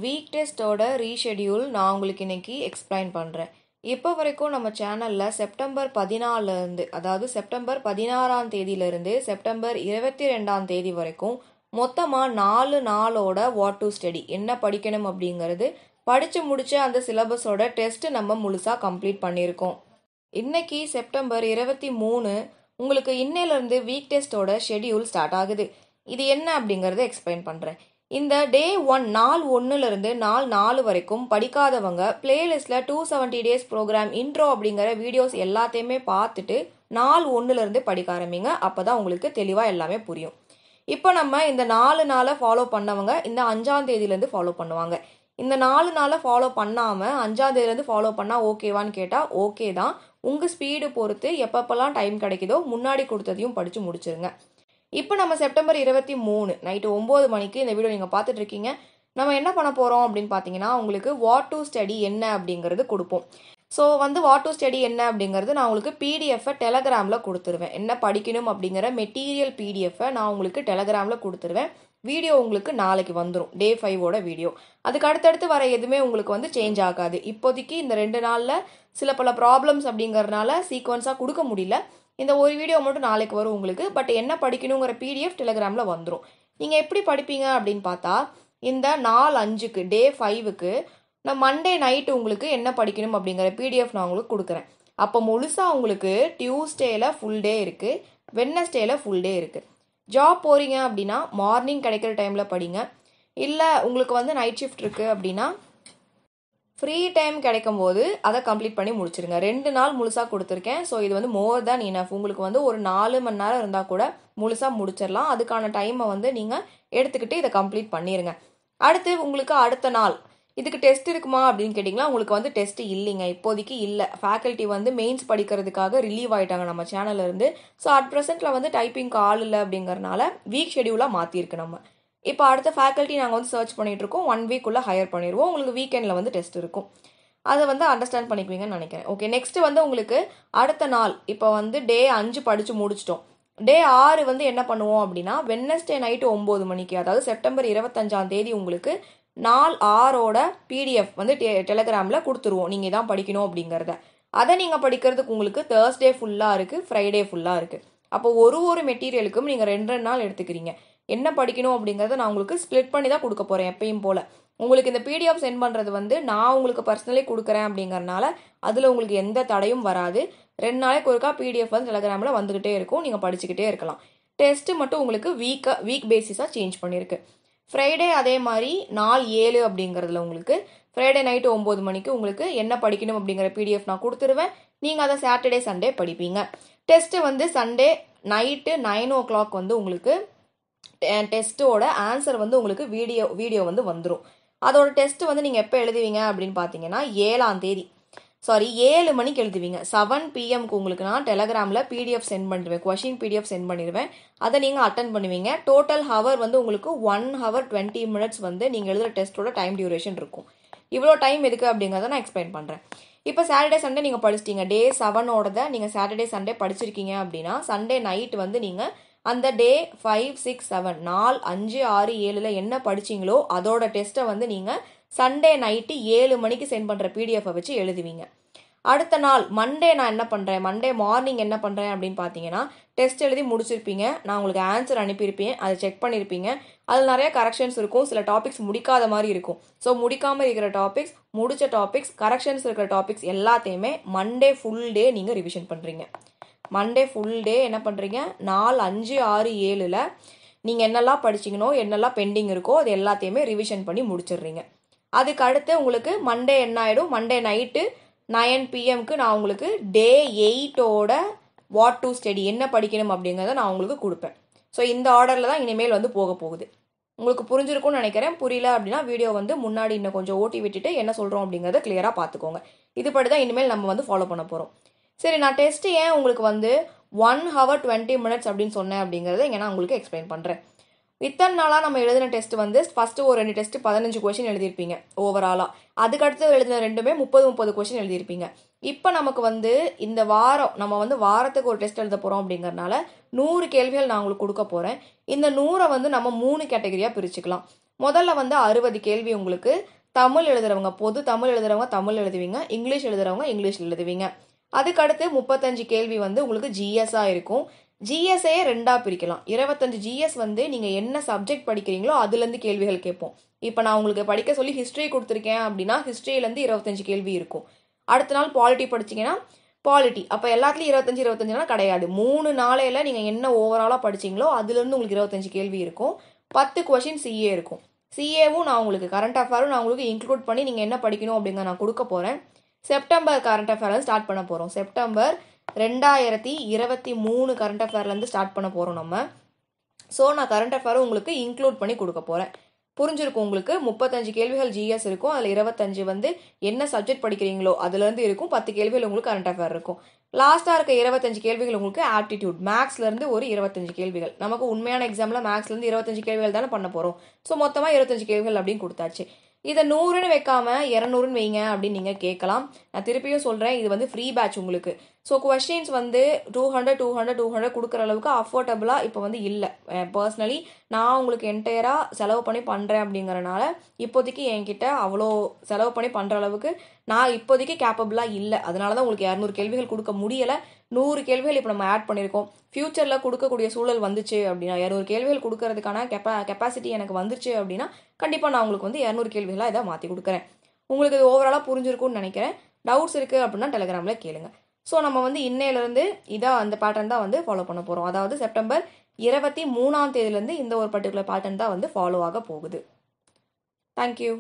Week டெஸ்ட்டோட reschedule நான் உங்களுக்கு இன்னைக்கு எக்ஸ்பிளைன் பண்ணுறேன். இப்போ வரைக்கும் நம்ம சேனலில் செப்டம்பர் 14லேருந்து அதாவது செப்டம்பர் 16ஆம் தேதியிலிருந்து செப்டம்பர் 22ஆம் தேதி வரைக்கும் மொத்தமாக 4 நாளோட வாட் டு ஸ்டடி என்ன படிக்கணும் அப்படிங்கிறது படித்து முடிச்ச அந்த சிலபஸோட டெஸ்ட் நம்ம முழுசாக கம்ப்ளீட் பண்ணியிருக்கோம். இன்னைக்கு செப்டம்பர் 23 உங்களுக்கு இன்னையிலேருந்து வீக் டெஸ்ட்டோட ஷெடியூல் ஸ்டார்ட் ஆகுது. இது என்ன அப்படிங்கிறத எக்ஸ்பிளைன் பண்ணுறேன். இந்த டே 1 நாள் 1லிருந்து நாள் 4 வரைக்கும் படிக்காதவங்க பிளேலிஸ்டில் 270 டேஸ் ப்ரோக்ராம் இன்ட்ரோ அப்படிங்கிற வீடியோஸ் எல்லாத்தையுமே பார்த்துட்டு நாள் 1லிருந்து படிக்க ஆரம்பிங்க. அப்போ தான் உங்களுக்கு தெளிவாக எல்லாமே புரியும். இப்போ நம்ம இந்த 4 நாளை ஃபாலோ பண்ணவங்க இந்த 5ஆம் தேதியிலேருந்து ஃபாலோ பண்ணுவாங்க. இந்த 4 நாளை ஃபாலோ பண்ணாமல் 5ஆம் தேதியிலேருந்து ஃபாலோ பண்ணால் ஓகேவான்னு கேட்டால் ஓகே தான். உங்கள் ஸ்பீடு பொறுத்து எப்பப்பெல்லாம் டைம் கிடைக்குதோ முன்னாடி கொடுத்ததையும் படித்து முடிச்சிருங்க. இப்போ நம்ம செப்டம்பர் 23 நைட்டு 9 மணிக்கு இந்த வீடியோ நீங்கள் பார்த்துட்டு இருக்கீங்க. நம்ம என்ன பண்ண போகிறோம் அப்படின்னு பார்த்தீங்கன்னா உங்களுக்கு வாட் டு ஸ்டடி என்ன அப்படிங்கிறது கொடுப்போம். ஸோ வாட் டு ஸ்டடி என்ன அப்படிங்கிறது நான் உங்களுக்கு பிடிஎஃப்பை டெலகிராமில் கொடுத்துருவேன். என்ன படிக்கணும் அப்படிங்கிற மெட்டீரியல் பிடிஎஃப்பை நான் உங்களுக்கு டெலகிராமில் கொடுத்துருவேன். வீடியோ உங்களுக்கு நாளைக்கு வந்துடும், டே 5ஓட வீடியோ. அதுக்கு அடுத்தடுத்து வர எதுவுமே உங்களுக்கு சேஞ்ச் ஆகாது. இப்போதைக்கு இந்த 2 நாளில் சில பல ப்ராப்ளம்ஸ் அப்படிங்கிறதுனால சீக்வன்ஸாக கொடுக்க முடியல. இந்த ஒரு வீடியோ மட்டும் நாளைக்கு வரும் உங்களுக்கு. பட் என்ன படிக்கணுங்கிற பிடிஎஃப் டெலகிராமில் வந்துடும். நீங்கள் எப்படி படிப்பீங்க அப்படின்னு பார்த்தா இந்த நாள் 5க்கு டே 5க்கு நான் மண்டே நைட்டு உங்களுக்கு என்ன படிக்கணும் அப்படிங்கிற பிடிஎஃப் நான் உங்களுக்கு கொடுக்குறேன். அப்போ முழுசாக உங்களுக்கு டியூஸ்டேயில் ஃபுல் டே இருக்குது, வெட்னஸ்டேயில் ஃபுல் டே இருக்குது. ஜாப் போகிறீங்க அப்படின்னா மார்னிங் கிடைக்கிற டைமில் படிங்க. இல்லை உங்களுக்கு நைட் ஷிஃப்ட் இருக்குது அப்படின்னா ஃப்ரீ டைம் கிடைக்கும் போது அதை கம்ப்ளீட் பண்ணி முடிச்சிருங்க. 2 நாள் முழுசாக கொடுத்துருக்கேன். ஸோ இது மோர் தேன் இனஃப். உங்களுக்கு ஒரு 4 மணி நேரம் இருந்தால் கூட முழுசாக முடிச்சிடலாம். அதுக்கான டைமை நீங்கள் எடுத்துக்கிட்டு இதை கம்ப்ளீட் பண்ணிடுங்க. அடுத்து உங்களுக்கு அடுத்த நாள் இதுக்கு டெஸ்ட் இருக்குமா அப்படின்னு கேட்டிங்களா, உங்களுக்கு டெஸ்ட் இல்லைங்க, இப்போதைக்கு இல்லை. ஃபேக்கல்ட்டி மெயின்ஸ் படிக்கிறதுக்காக ரிலீவ் ஆகிட்டாங்க நம்ம சேனல்லேருந்து. ஸோ அட் ப்ரெசென்ட்டில் டைப்பிங்க்கு ஆள் இல்லை அப்படிங்கிறனால வீக் ஷெடியூலாக மாற்றிருக்கு நம்ம. இப்போ அடுத்த ஃபேக்கல்ட்டி நாங்கள் சர்ச் பண்ணிகிட்ருக்கோம். 1 வீக்குள்ளே ஹையர் பண்ணிடுவோம். உங்களுக்கு வீக்கெண்டில் டெஸ்ட் இருக்கும். அதை அண்டர்ஸ்டாண்ட் பண்ணிக்குவீங்கன்னு நினைக்கிறேன். ஓகே, நெக்ஸ்ட் உங்களுக்கு அடுத்த நாள் இப்போ டே 5 படித்து முடிச்சிட்டோம். டே 6 என்ன பண்ணுவோம் அப்படின்னா வெட்னஸ்டே நைட்டு 9 மணிக்கு அதாவது செப்டம்பர் 25ஆம் தேதி உங்களுக்கு நாள் 6ஓட பிடிஎஃப் டெலகிராமில் கொடுத்துருவோம். நீங்கள் தான் படிக்கணும் அப்படிங்கிறத. அதை நீங்கள் படிக்கிறதுக்கு உங்களுக்கு தேர்ஸ்டே ஃபுல்லாக இருக்குது, ஃப்ரைடே ஃபுல்லாக இருக்குது. அப்போ ஒரு மெட்டீரியலுக்கும் நீங்கள் 2 நாள் எடுத்துக்கிறீங்க. என்ன படிக்கணும் அப்படிங்கிறத நான் உங்களுக்கு ஸ்ப்ளிட் பண்ணி தான் கொடுக்க போகிறேன். எப்பயும் போல் உங்களுக்கு இந்த பிடிஎஃப் சென்ட் பண்ணுறது நான் உங்களுக்கு பர்சனலி கொடுக்குறேன் அப்படிங்கிறனால அதில் உங்களுக்கு எந்த தடையும் வராது. 2 நாளைக்கு ஒருக்கா பிடிஎஃப் டெலகிராமில் வந்துக்கிட்டே இருக்கும், நீங்கள் படிச்சுக்கிட்டே இருக்கலாம். டெஸ்ட்டு மட்டும் உங்களுக்கு வீக் பேசிஸாக சேஞ்ச் பண்ணியிருக்கு. ஃப்ரைடே அதே மாதிரி நாள் 7 அப்படிங்கிறதுல உங்களுக்கு ஃப்ரைடே நைட்டு 9 மணிக்கு உங்களுக்கு என்ன படிக்கணும் அப்படிங்கிற பிடிஎஃப் நான் கொடுத்துருவேன். நீங்கள் அதை சாட்டர்டே சண்டே படிப்பீங்க. டெஸ்ட்டு சண்டே நைட்டு 9 o'clock உங்களுக்கு டெஸ்ட்டோட ஆன்சர் உங்களுக்கு வீடியோ வந்துடும். அதோட டெஸ்ட் நீங்கள் எப்போ எழுதுவீங்க அப்படின்னு பார்த்தீங்கன்னா 7 மணிக்கு எழுதுவீங்க. 7 PM உங்களுக்கு நான் டெலகிராமில் பிடிஎஃப் சென்ட் பண்ணிடுவேன், கொஷின் பிடிஎஃப் சென்ட் பண்ணிடுவேன். அதை நீங்கள் அட்டன் பண்ணுவீங்க. டோட்டல் ஹவர் உங்களுக்கு 1 hour 20 minutes நீங்கள் எழுதுகிற டெஸ்ட்டோட டைம் டியூரேஷன் இருக்கும். இவ்வளோ டைம் எதுக்கு அப்படிங்கிறத நான் எக்ஸ்பிளைன் பண்ணுறேன். இப்போ சாட்டர்டே சண்டே நீங்கள் படிச்சிட்டீங்க. டே 7ஓடதை நீங்கள் சாட்டர்டே சண்டே படிச்சிருக்கீங்க அப்படின்னா சண்டே நைட் நீங்கள் அந்த டே 5, 6, 7 நாள் 5, 6, 7ல் என்ன படிச்சிங்களோ அதோட டெஸ்ட்டை நீங்கள் சண்டே நைட்டு 7 மணிக்கு சென்ட் பண்ணுற பிடிஎஃபை வச்சு எழுதுவீங்க. அடுத்த நாள் மண்டே நான் என்ன பண்ணுறேன், மண்டே மார்னிங் என்ன பண்ணுறேன் அப்படின்னு பார்த்தீங்கன்னா டெஸ்ட் எழுதி முடிச்சிருப்பீங்க. நான் உங்களுக்கு ஆன்சர் அனுப்பியிருப்பேன், அதை செக் பண்ணியிருப்பீங்க. அதில் நிறைய கரெக்ஷன்ஸ் இருக்கும், சில டாபிக்ஸ் முடிக்காத மாதிரி இருக்கும். ஸோ முடிக்காமல் இருக்கிற டாபிக்ஸ், முடித்த டாபிக்ஸ், கரெக்ஷன்ஸ் இருக்கிற டாபிக்ஸ் எல்லாத்தையுமே மண்டே ஃபுல் டே நீங்கள் ரிவிஷன் பண்ணுறீங்க. மண்டே ஃபுல் டே என்ன பண்ணுறீங்க, நாள் 5, 6, 7ல் நீங்கள் என்னெல்லாம் படிச்சிங்கனோ என்னெல்லாம் பெண்டிங் இருக்கோ அது எல்லாத்தையுமே ரிவிஷன் பண்ணி முடிச்சிடுறீங்க. அதுக்கு அடுத்து உங்களுக்கு மண்டே என்ன ஆகிடும், மண்டே நைட்டு 9 PMக்கு நான் உங்களுக்கு டே 8ஓட வாட் டு ஸ்டடி என்ன படிக்கணும் அப்படிங்கிறத நான் உங்களுக்கு கொடுப்பேன். ஸோ இந்த ஆர்டரில் தான் இனிமேல் போக போகுது. உங்களுக்கு புரிஞ்சிருக்கும்னு நினைக்கிறேன். புரியல அப்படின்னா வீடியோ முன்னாடி இன்னும் கொஞ்சம் ஓட்டி விட்டுட்டு என்ன சொல்கிறோம் அப்படிங்கிறத கிளியராக பார்த்துக்கோங்க. இதுபடி தான் இனிமேல் நம்ம ஃபாலோ பண்ண போகிறோம். சரி, நான் டெஸ்ட்டு ஏன் உங்களுக்கு 1 hour 20 minutes அப்படின்னு சொன்னேன் அப்படிங்கிறத இங்கே நான் உங்களுக்கு எக்ஸ்பிளைன் பண்ணுறேன். இத்தனை நாளாக நம்ம எழுதின டெஸ்ட் ஃபஸ்ட்டு ஒரு 2 டெஸ்ட்டு 15 கொஷின் எழுதியிருப்பீங்க ஓவராலாக. அதுக்கடுத்து எழுதின 2மே 30 கொஷின் எழுதியிருப்பீங்க. இப்போ நமக்கு இந்த வாரம் நம்ம வாரத்துக்கு ஒரு டெஸ்ட் எழுத போகிறோம் அப்படிங்கிறனால 100 கேள்விகள் நான் உங்களுக்கு கொடுக்க போகிறேன். இந்த 100 நம்ம 3 கேட்டகரியாக பிரிச்சுக்கலாம். முதல்ல வந்து 60 கேள்வி உங்களுக்கு தமிழ் எழுதுறவங்க, பொது தமிழ் எழுதுறவங்க தமிழ் எழுதுவீங்க, இங்கிலீஷ் எழுதுறவங்க இங்கிலீஷ் எழுதுவீங்க. அதுக்கடுத்து 35 கேள்வி வந்து உங்களுக்கு ஜிஎஸ்ஸா இருக்கும். ஜிஎஸ்ஏ ரெண்டா பிரிக்கலாம். 25 ஜிஎஸ் வந்து நீங்க என்ன சப்ஜெக்ட் படிக்கிறீங்களோ அதுல இருந்து கேள்விகள் கேட்போம். இப்ப நான் உங்களுக்கு படிக்க சொல்லி ஹிஸ்டரி கொடுத்துருக்கேன் அப்படின்னா ஹிஸ்டரியில இருந்து 25 கேள்வி இருக்கும். அடுத்த நாள் பாலிட்டி படிச்சீங்கன்னா பாலிட்டி, அப்ப எல்லாத்துலயும் 25 கிடையாது. 3 நாளையில நீங்க என்ன ஓவராலா படிச்சீங்களோ அதுல இருந்து உங்களுக்கு 25 கேள்வி இருக்கும். 10 கொஸ்டின் சிஏ இருக்கும். சிஏவும் நான் உங்களுக்கு கரண்ட் அஃபேரும் நான் உங்களுக்கு இன்க்ளூட் பண்ணி நீங்க என்ன படிக்கணும் அப்படிங்கிற நான் கொடுக்க போறேன். செப்டம்பர் கரண்ட் அஃபேர் ஸ்டார்ட் பண்ண போறோம். செப்டம்பர் 2023 கரண்ட் அஃபேர்ல இருந்து ஸ்டார்ட் பண்ண போறோம் நம்ம. ஸோ நான் கரண்ட் அஃபேரும் உங்களுக்கு இன்க்ளூட் பண்ணி கொடுக்க போறேன். புரிஞ்சிருக்கும் உங்களுக்கு. 35 கேள்விகள் ஜிஎஸ் இருக்கும். அதில் 25 வந்து என்ன சப்ஜெக்ட் படிக்கிறீங்களோ அதுல இருந்து இருக்கும். 10 கேள்விகள் உங்களுக்கு கரண்ட் அஃபேர் இருக்கும். லாஸ்டா இருக்க 25 கேள்விகள் உங்களுக்கு ஆப்டிடியூட் மேக்ஸ்ல இருந்து ஒரு 25 கேள்விகள். நமக்கு உண்மையான எக்ஸாம்ல மேக்ஸ்ல இருந்து 25 கேள்விகள் தானே பண்ண போறோம். ஸோ மொத்தமா 25 கேள்விகள் அப்படின்னு கொடுத்தாச்சு. இதை 100ன்னு வைக்காம 200ன்னு வைங்க அப்படின்னு நீங்க கேட்கலாம். நான் திருப்பியும் சொல்றேன், இது வந்து ஃப்ரீ பேட்ச் உங்களுக்கு. ஸோ கொஸ்டின்ஸ் வந்து 200 கொடுக்குற அளவுக்கு அஃபோர்டபுளா இப்போ வந்து இல்லை. பர்சனலி நான் உங்களுக்கு என்டையரா செலவு பண்ணி பண்றேன் அப்படிங்கறனால இப்போதைக்கு என்கிட்ட அவ்வளோ செலவு பண்ணி பண்ற அளவுக்கு நான் இப்போதைக்கு கேப்பபிளா இல்லை. அதனாலதான் உங்களுக்கு 200 கேள்விகள் கொடுக்க முடியல. 100 கேள்விகள் இப்போ நம்ம ஆட் பண்ணியிருக்கோம். ஃபியூச்சர்ல கொடுக்கக்கூடிய சூழல் வந்துச்சு அப்படின்னா 200 கேள்விகள் கொடுக்கறதுக்கான கெப்பாசிட்டி எனக்கு வந்துச்சு அப்படின்னா கண்டிப்பா நான் உங்களுக்கு வந்து 200 கேள்விகளா இதை மாத்தி கொடுக்குறேன். உங்களுக்கு இது ஓவராலா புரிஞ்சிருக்கும்னு நினைக்கிறேன். டவுட்ஸ் இருக்கு அப்படின்னா டெலிகிராம்ல கேளுங்க. ஸோ நம்ம வந்து இன்னையிலிருந்து இதான் அந்த பேட்டர்ன் தான் வந்து ஃபாலோ பண்ண போறோம். அதாவது செப்டம்பர் 23ஆம் தேதியிலிருந்து இந்த ஒரு பர்டிகுலர் பேட்டர்ன் தான் வந்து ஃபாலோ ஆக போகுது. தேங்க்யூ.